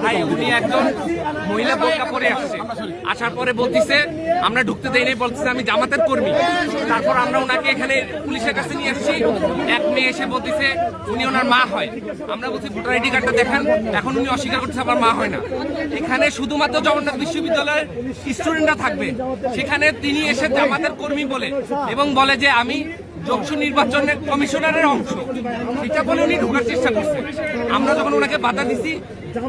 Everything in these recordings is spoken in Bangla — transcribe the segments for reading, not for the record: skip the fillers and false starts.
ভাই উনি একজন মহিলা বোরকা পরে আসছে, আসার পরে বলতেছে আমরা ঢুকতে দেই নাই, বলতেছে আমি জামাতের কর্মী। তারপর আমরা ওনাকে এখানে পুলিশের কাছে নিয়ে আসছি, এক মেয়ে এসে বলতেছে উনি ওনার মা হয়। আমরা বলছি ভোটার আইডি কার্ডটা দেখান, এখন উনি অস্বীকার করতেছে আমার মা হয় না। এখানে শুধুমাত্র জগন্নাথ বিশ্ববিদ্যালয়ের স্টুডেন্টরা থাকবে, সেখানে তিনি এসে জামাতের কর্মী বলে এবং বলে যে আমি যোগসু নির্বাচনের কমিশনারের অংশ, সেটা বলে উনি ঢোকার চেষ্টা করছে। আমরা যখন ওনাকে বাধা দিছি,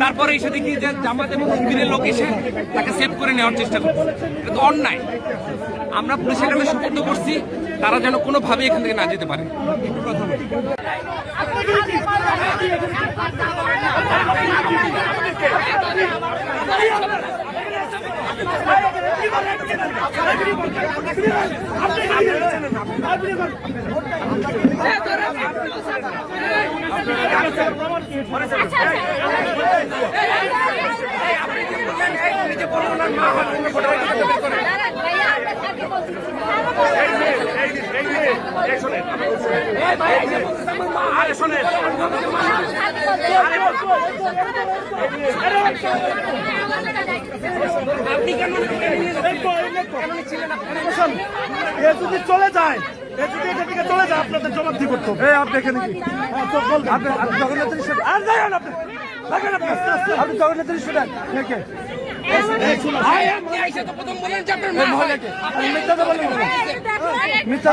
তারপরে এসে দেখি যে জামাত এবং শিবিরের লোক এসে তাকে সেভ করে নেওয়ার চেষ্টা করছে। এটা তো অন্যায়। আমরা পুলিশের কাছে সুপর্দ করছি, তারা যেন কোনোভাবে এখান থেকে না যেতে পারে। যদি চলে যায়, যদি এখান থেকে চলে যায়, আপনাদের জবাবদি করতে হবে। আপনি এখানে কি জগন্নাথের আপনি জগন্নাথের স্টুডেন্ট নাকি? মিথ্যা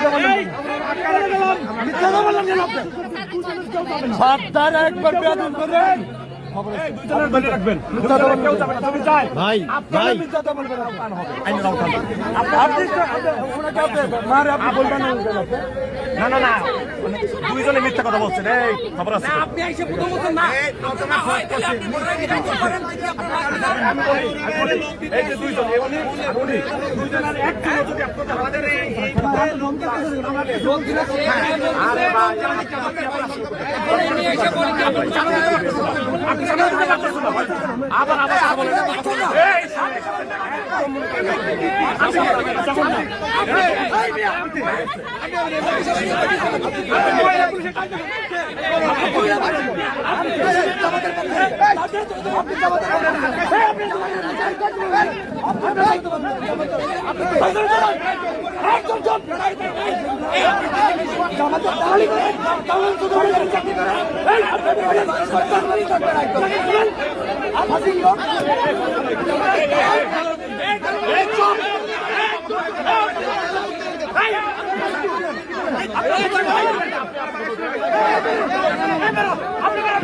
বললেন কেন আপনি? সাবধান, একবার বেয়াদবি করবেন। রাখবেন ভাই, ভাই আপনি বলবেন না, না, না, দুইজনে মিথ্যা কথা বলছেন। এই খবর আছে, এই যে দুইজন আবার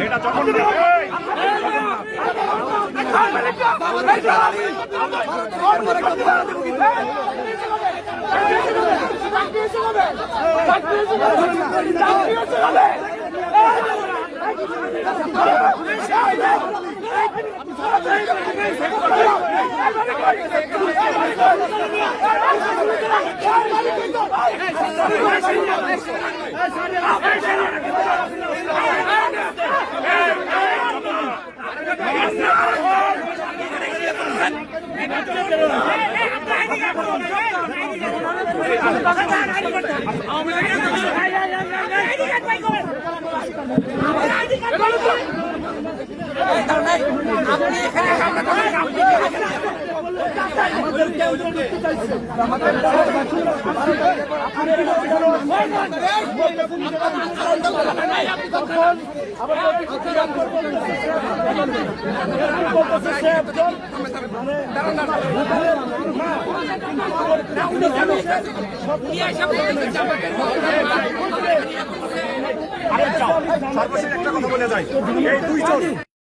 এটা যখন সর্বশেষ একটা কথা বলে যায়, এই দুইজন